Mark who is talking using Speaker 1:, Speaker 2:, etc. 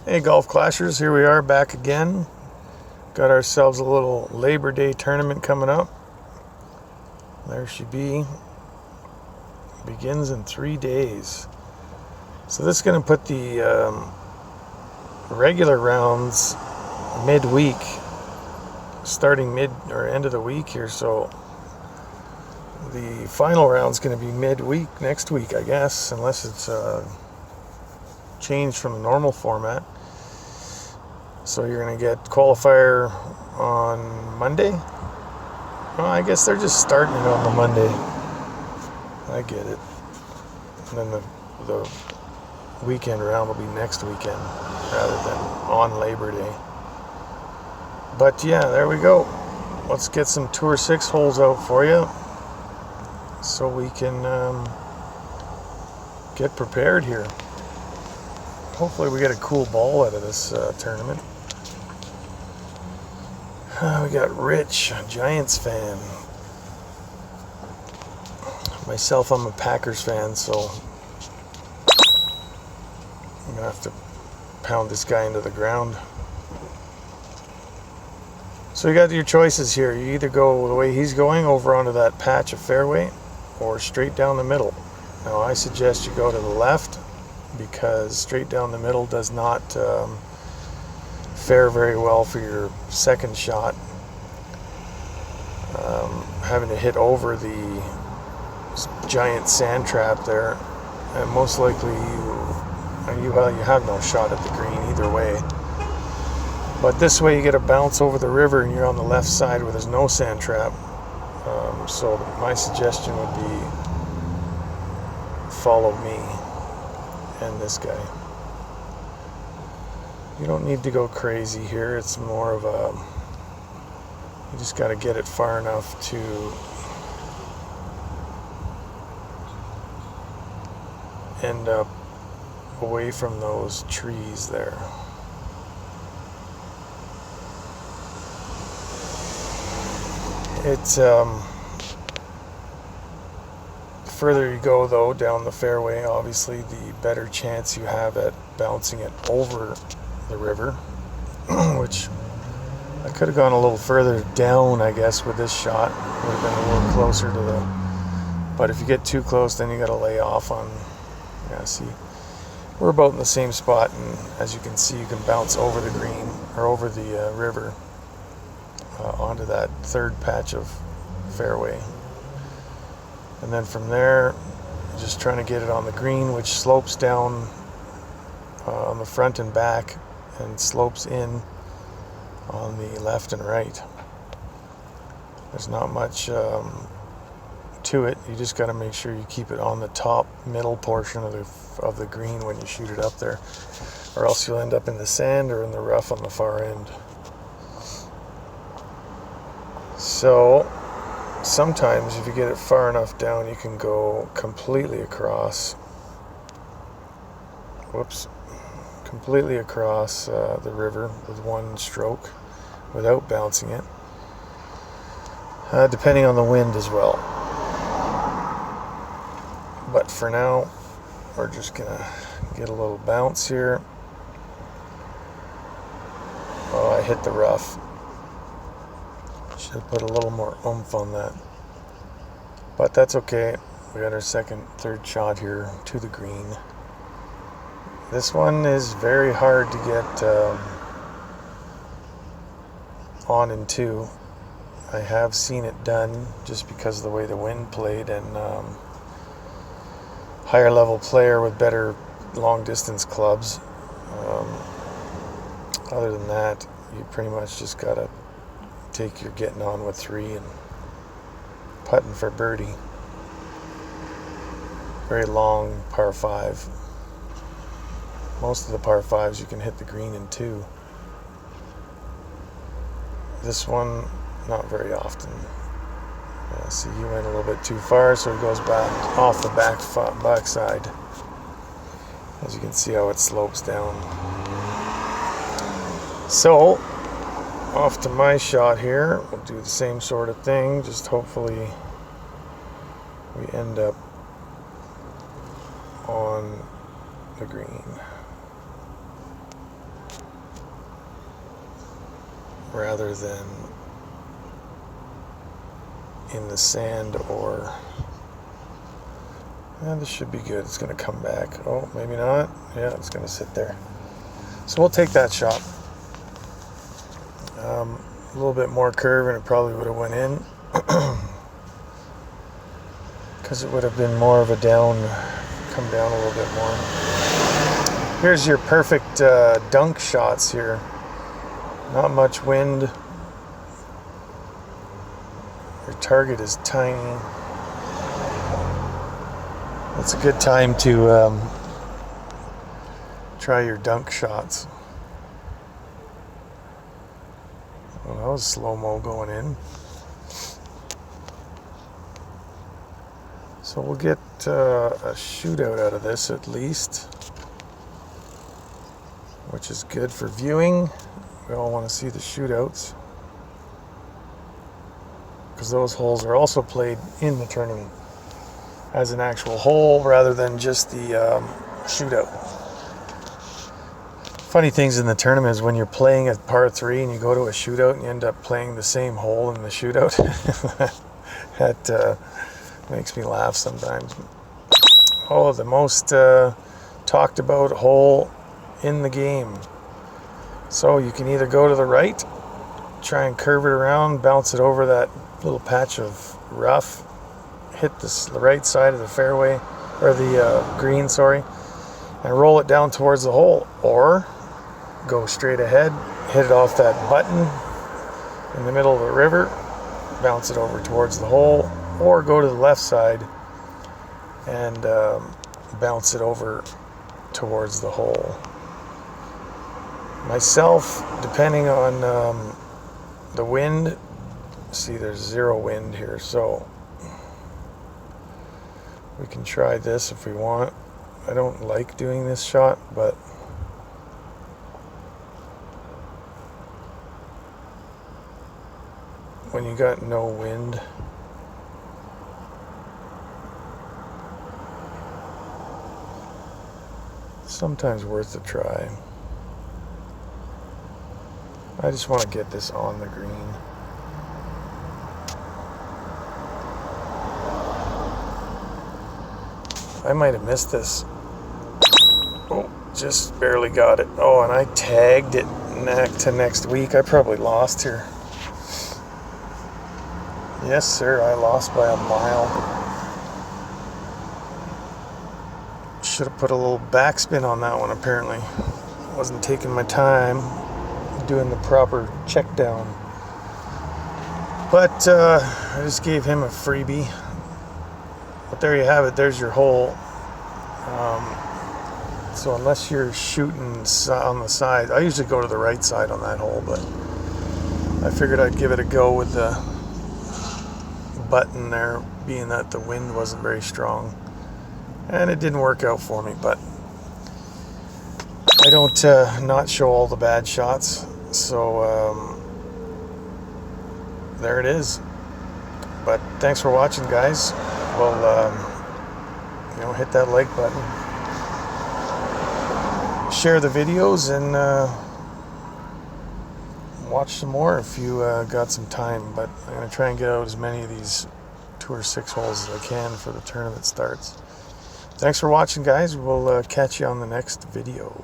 Speaker 1: Hey Golf Clashers, here we are back again. Got ourselves a little Labor Day tournament coming up. There she be. Begins in 3 days. So this is going to put the regular rounds midweek, starting mid or end of the week here. So the final round's going to be midweek next week, I guess, unless it's changed from the normal format. So you're going to get qualifier on Monday. Well, I guess they're just starting it on the Monday. I get it. And then the weekend round will be next weekend rather than on Labor Day. But yeah, there we go. Let's get some Tour 6 holes out for you so we can get prepared here. Hopefully we get a cool ball out of this tournament. We got Rich, a Giants fan. Myself, I'm a Packers fan, so I'm gonna have to pound this guy into the ground. So you got your choices here. You either go the way he's going over onto that patch of fairway or straight down the middle. Now I suggest you go to the left because straight down the middle does not fare very well for your second shot. Having to hit over the giant sand trap there, and most likely you have no shot at the green either way. But this way you get a bounce over the river and you're on the left side where there's no sand trap. So my suggestion would be follow me and this guy. You don't need to go crazy here. It's more of a, you just got to get it far enough to end up away from those trees there. It's further you go though down the fairway, obviously the better chance you have at bouncing it over the river, which I could have gone a little further down, I guess, with this shot. Would have been a little closer to the, but if you get too close, then you got to lay off on, yeah, see, we're about in the same spot, and as you can see, you can bounce over the green, or over the river, onto that third patch of fairway. And then from there, just trying to get it on the green, which slopes down on the front and back, and slopes in on the left and right. There's not much to it. You just got to make sure you keep it on the top middle portion of the green when you shoot it up there, or else you'll end up in the sand or in the rough on the far end. So sometimes if you get it far enough down, you can go completely across. Completely across the river with one stroke without bouncing it, depending on the wind as well. But for now, we're just gonna get a little bounce here. Oh, I hit the rough. Should have put a little more oomph on that, but that's okay. We got our third shot here to the green. This one is very hard to get on and to. I have seen it done just because of the way the wind played, and higher level player with better long distance clubs. Other than that, you pretty much just gotta take your getting on with 3 and putting for birdie. Very long par 5. Most of the par 5s you can hit the green in 2. This one, not very often. See, he went a little bit too far, so he goes back off the back side. As you can see how it slopes down. So, off to my shot here. We'll do the same sort of thing, just hopefully we end up on the green. rather than in the sand. Or this should be good. It's going to come back. Oh, maybe not. Yeah, it's going to sit there. So we'll take that shot. A little bit more curve and it probably would have went in, because it would have been more of a down, come down a little bit more. Here's your perfect dunk shots here. Not much wind. Your target is tiny. It's a good time to try your dunk shots. Well, that was slow-mo going in. So we'll get a shootout out of this at least, which is good for viewing. We all want to see the shootouts, because those holes are also played in the tournament as an actual hole rather than just the shootout. Funny things in the tournament is when you're playing a par 3 and you go to a shootout and you end up playing the same hole in the shootout. That makes me laugh sometimes. Oh, the most talked about hole in the game. So you can either go to the right, try and curve it around, bounce it over that little patch of rough, hit the right side of the fairway, or the green, sorry, and roll it down towards the hole, or go straight ahead, hit it off that button in the middle of the river, bounce it over towards the hole, or go to the left side and bounce it over towards the hole. Myself, depending on the wind, see there's zero wind here, so we can try this if we want. I don't like doing this shot, but when you got no wind, it's sometimes worth a try. I just want to get this on the green. I might have missed this. Oh, just barely got it. Oh, and I tagged it to next week. I probably lost here. Yes, sir, I lost by a mile. Should have put a little backspin on that one, apparently. Wasn't taking my time doing the proper check down. But I just gave him a freebie. But there you have it. There's your hole. So unless you're shooting on the side, I usually go to the right side on that hole, but I figured I'd give it a go with the button there, being that the wind wasn't very strong. And it didn't work out for me, but I don't not show all the bad shots. So there it is. But thanks for watching, guys. Well, hit that like button, share the videos, and watch some more if you got some time. But I'm going to try and get out as many of these Tour 6 holes as I can for the tournament starts. Thanks for watching, guys. We'll catch you on the next video.